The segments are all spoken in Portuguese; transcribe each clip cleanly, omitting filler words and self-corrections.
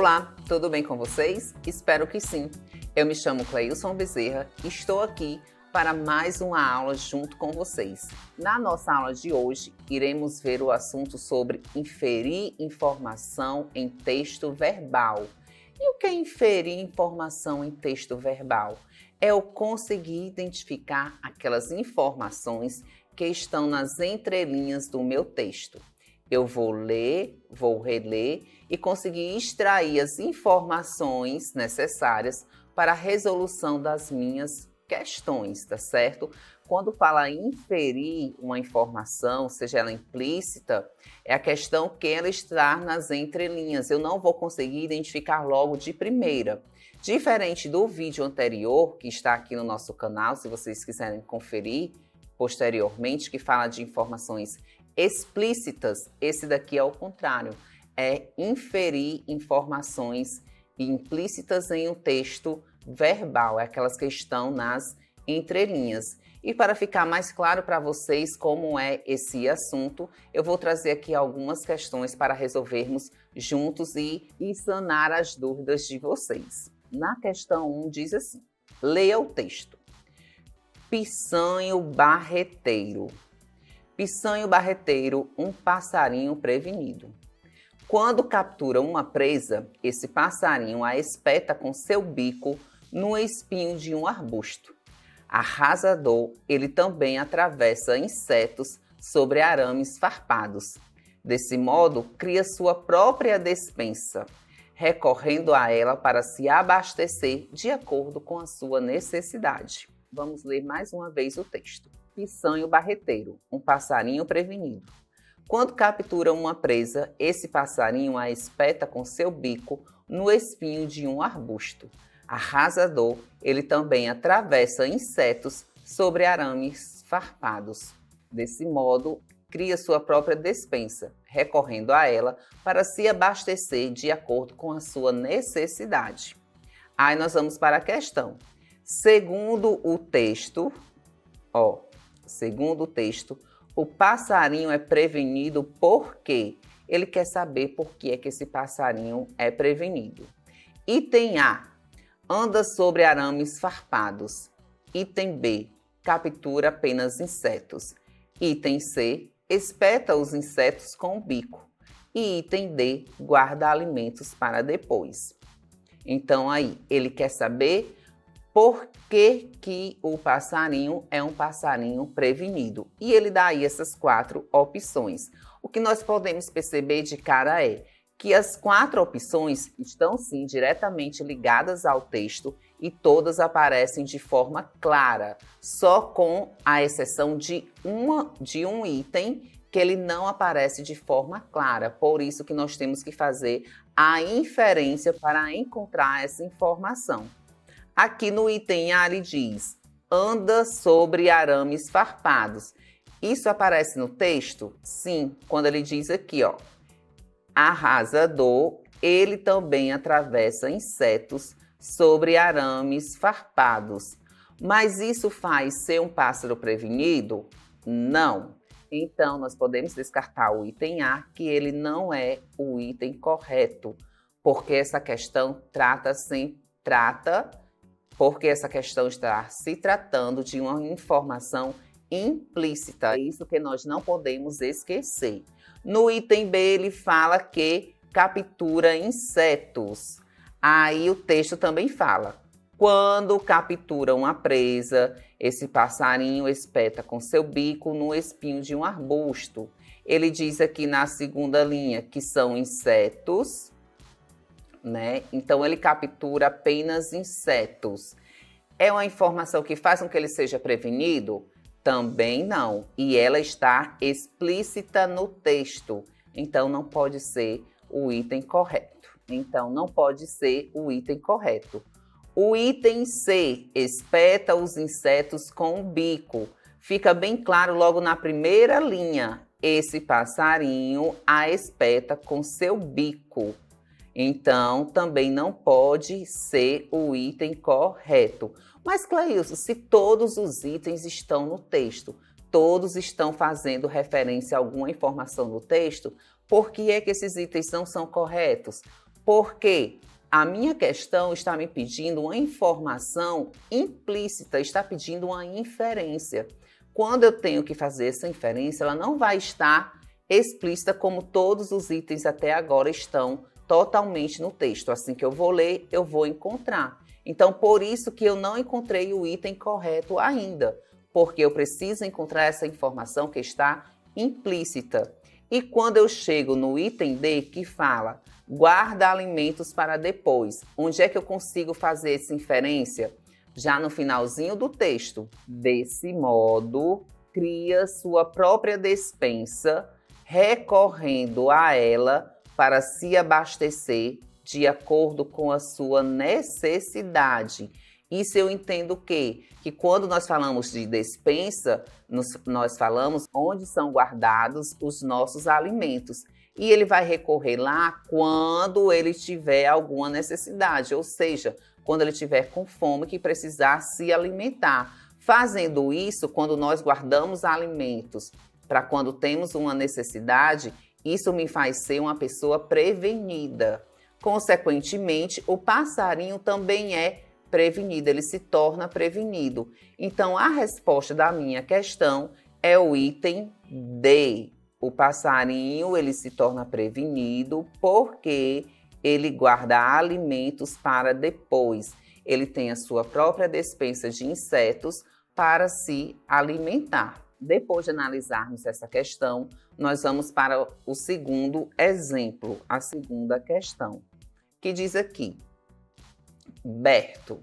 Olá, tudo bem com vocês? Espero que sim. Eu me chamo Cleilson Bezerra e estou aqui para mais uma aula junto com vocês. Na nossa aula de hoje, iremos ver o assunto sobre inferir informação em texto verbal. E o que é inferir informação em texto verbal? É o conseguir identificar aquelas informações que estão nas entrelinhas do meu texto. Eu vou ler, vou reler e conseguir extrair as informações necessárias para a resolução das minhas questões, tá certo? Quando fala em inferir uma informação, seja ela implícita, é a questão que ela está nas entrelinhas. Eu não vou conseguir identificar logo de primeira. Diferente do vídeo anterior, que está aqui no nosso canal, se vocês quiserem conferir posteriormente, que fala de informações explícitas, esse daqui é o contrário, é inferir informações implícitas em um texto verbal, é aquelas que estão nas entrelinhas. E para ficar mais claro para vocês como é esse assunto, eu vou trazer aqui algumas questões para resolvermos juntos e sanar as dúvidas de vocês. Na questão 1 diz assim, leia o texto. Pisanho barreteiro. Pisanho barreteiro, um passarinho prevenido. Quando captura uma presa, esse passarinho a espeta com seu bico no espinho de um arbusto. Arrasador, ele também atravessa insetos sobre arames farpados. Desse modo, cria sua própria despensa, recorrendo a ela para se abastecer de acordo com a sua necessidade. Vamos ler mais uma vez o texto. Pisanho barreteiro, um passarinho prevenido. Quando captura uma presa, esse passarinho a espeta com seu bico no espinho de um arbusto. Arrasador, ele também atravessa insetos sobre arames farpados. Desse modo, cria sua própria despensa, recorrendo a ela para se abastecer de acordo com a sua necessidade. Aí nós vamos para a questão. Segundo o texto, o passarinho é prevenido porque ele quer saber por que é que esse passarinho é prevenido. Item A, anda sobre arames farpados. Item B, captura apenas insetos. Item C, espeta os insetos com o bico. E item D, guarda alimentos para depois. Então aí, ele quer saber por que o passarinho é um passarinho prevenido. E ele dá aí essas 4 opções. O que nós podemos perceber de cara é que as 4 opções estão sim diretamente ligadas ao texto e todas aparecem de forma clara, só com a exceção de um item que ele não aparece de forma clara. Por isso que nós temos que fazer a inferência para encontrar essa informação. Aqui no item A ele diz, anda sobre arames farpados. Isso aparece no texto? Sim, quando ele diz aqui, arrasador, ele também atravessa insetos sobre arames farpados. Mas isso faz ser um pássaro prevenido? Não. Então, nós podemos descartar o item A, que ele não é o item correto, porque essa questão porque essa questão está se tratando de uma informação implícita. É isso que nós não podemos esquecer. No item B, ele fala que captura insetos. Aí o texto também fala. Quando captura uma presa, esse passarinho espeta com seu bico no espinho de um arbusto. Ele diz aqui na segunda linha que são insetos, né? Então, ele captura apenas insetos. É uma informação que faz com que ele seja prevenido? Também não. E ela está explícita no texto. Então, não pode ser o item correto. O item C, espeta os insetos com o bico. Fica bem claro logo na primeira linha. Esse passarinho a espeta com seu bico. Então, também não pode ser o item correto. Mas, Cleilson, se todos os itens estão no texto, todos estão fazendo referência a alguma informação no texto, por que é que esses itens não são corretos? Porque a minha questão está me pedindo uma informação implícita, está pedindo uma inferência. Quando eu tenho que fazer essa inferência, ela não vai estar explícita como todos os itens até agora estão totalmente no texto. Assim que eu vou ler, eu vou encontrar. Então, por isso que eu não encontrei o item correto ainda, porque eu preciso encontrar essa informação que está implícita. E quando eu chego no item D, que fala guarda alimentos para depois, onde é que eu consigo fazer essa inferência? Já no finalzinho do texto. Desse modo, cria sua própria despensa, recorrendo a ela para se abastecer de acordo com a sua necessidade. Isso eu entendo o quê? Que quando nós falamos de despensa, nós falamos onde são guardados os nossos alimentos. E ele vai recorrer lá quando ele tiver alguma necessidade, ou seja, quando ele tiver com fome que precisar se alimentar. Fazendo isso, quando nós guardamos alimentos para quando temos uma necessidade, isso me faz ser uma pessoa prevenida. Consequentemente, o passarinho também é prevenido, ele se torna prevenido. Então, a resposta da minha questão é o item D. O passarinho, ele se torna prevenido porque ele guarda alimentos para depois. Ele tem a sua própria despensa de insetos para se alimentar. Depois de analisarmos essa questão, nós vamos para o segundo exemplo, a segunda questão, que diz aqui: Berto.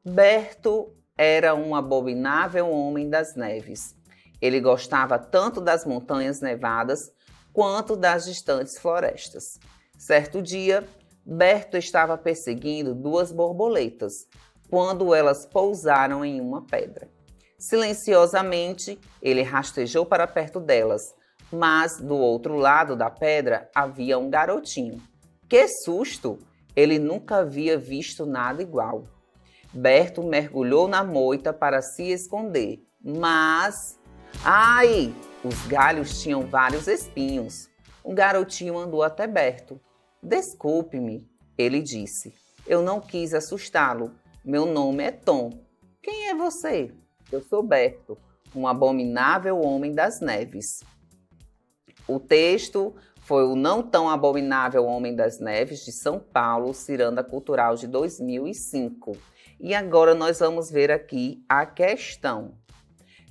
Berto era um abominável homem das neves. Ele gostava tanto das montanhas nevadas quanto das distantes florestas. Certo dia, Berto estava perseguindo duas borboletas quando elas pousaram em uma pedra. Silenciosamente, ele rastejou para perto delas, mas do outro lado da pedra havia um garotinho. Que susto! Ele nunca havia visto nada igual. Berto mergulhou na moita para se esconder, mas... Ai! Os galhos tinham vários espinhos. Um garotinho andou até Berto. Desculpe-me, ele disse. Eu não quis assustá-lo. Meu nome é Tom. Quem é você? Eu sou Berto, um abominável homem das neves. O texto foi o Não Tão Abominável Homem das Neves, de São Paulo, Ciranda Cultural de 2005. E agora nós vamos ver aqui a questão.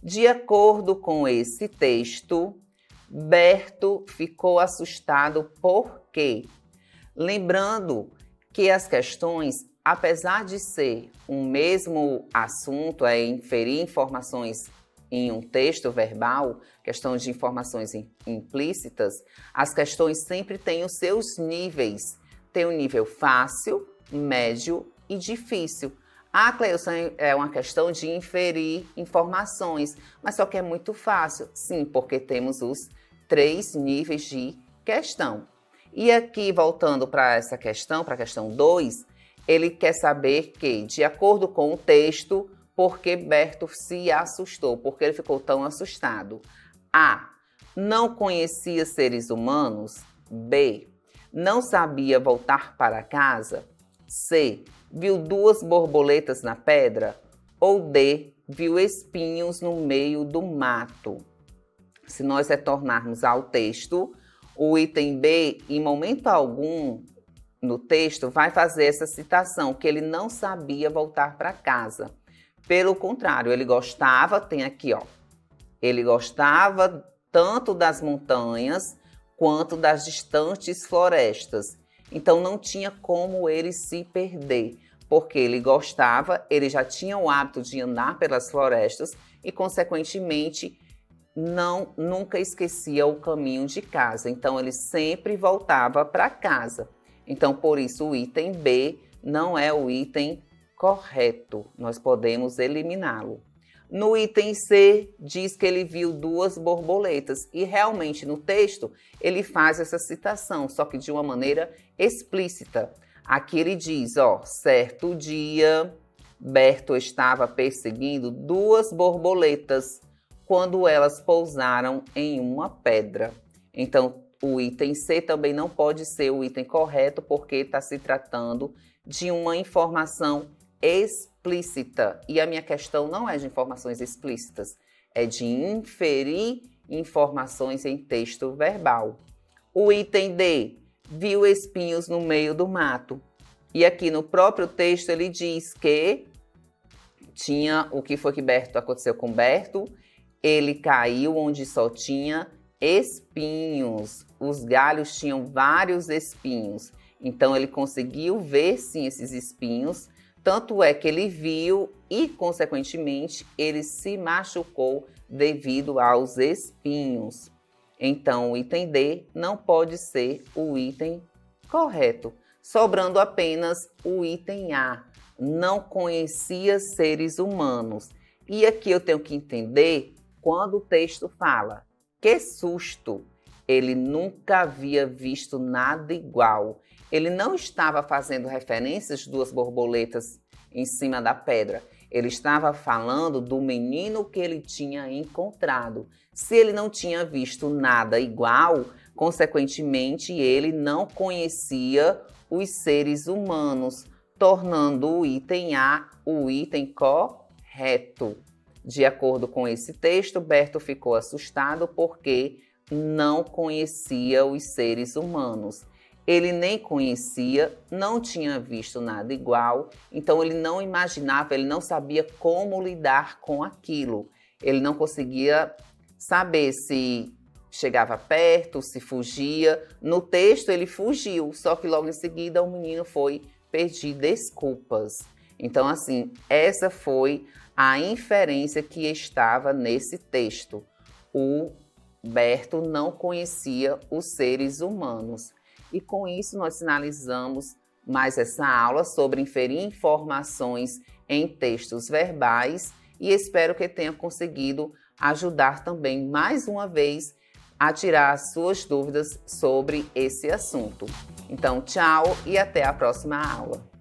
De acordo com esse texto, Berto ficou assustado por quê? Lembrando que as questões, apesar de ser um mesmo assunto, é inferir informações em um texto verbal, questão de informações implícitas, as questões sempre têm os seus níveis. Tem o nível fácil, médio e difícil. Ah, Cleilson, é uma questão de inferir informações, mas só que é muito fácil. Sim, porque temos os 3 níveis de questão. E aqui, voltando para essa questão, para a questão 2, ele quer saber que, de acordo com o texto, por que Berto se assustou, por que ele ficou tão assustado. A. Não conhecia seres humanos. B. Não sabia voltar para casa. C. Viu 2 borboletas na pedra. Ou D. Viu espinhos no meio do mato. Se nós retornarmos ao texto, o item B, em momento algum no texto, vai fazer essa citação, que ele não sabia voltar para casa. Pelo contrário, ele gostava, tem aqui, ó, ele gostava tanto das montanhas quanto das distantes florestas. Então, não tinha como ele se perder, porque ele gostava, ele já tinha o hábito de andar pelas florestas e, consequentemente, nunca esquecia o caminho de casa. Então, ele sempre voltava para casa. Então, por isso, o item B não é o item correto. Nós podemos eliminá-lo. No item C, diz que ele viu 2 borboletas. E, realmente, no texto, ele faz essa citação, só que de uma maneira explícita. Aqui ele diz, ó, certo dia, Berto estava perseguindo 2 borboletas quando elas pousaram em uma pedra. Então, O item C também não pode ser o item correto, porque está se tratando de uma informação explícita. E a minha questão não é de informações explícitas, é de inferir informações em texto verbal. O item D, viu espinhos no meio do mato. E aqui no próprio texto ele diz que tinha, o que foi que aconteceu com Berto? Ele caiu onde só tinha espinhos. Os galhos tinham vários espinhos. Então ele conseguiu ver sim esses espinhos. Tanto é que ele viu e, consequentemente, ele se machucou devido aos espinhos. Então, o item D não pode ser o item correto, sobrando apenas o item A. Não conhecia seres humanos. E aqui eu tenho que entender quando o texto fala, que susto! Ele nunca havia visto nada igual. Ele não estava fazendo referências de duas borboletas em cima da pedra. Ele estava falando do menino que ele tinha encontrado. Se ele não tinha visto nada igual, consequentemente, ele não conhecia os seres humanos, tornando o item A o item correto. De acordo com esse texto, Berto ficou assustado porque não conhecia os seres humanos. Ele nem conhecia, não tinha visto nada igual, então ele não imaginava, ele não sabia como lidar com aquilo. Ele não conseguia saber se chegava perto, se fugia. No texto ele fugiu, só que logo em seguida o menino foi pedir desculpas. Então, assim, essa foi a inferência que estava nesse texto. O Berto não conhecia os seres humanos. E com isso nós finalizamos mais essa aula sobre inferir informações em textos verbais e espero que tenha conseguido ajudar também mais uma vez a tirar as suas dúvidas sobre esse assunto. Então, tchau e até a próxima aula.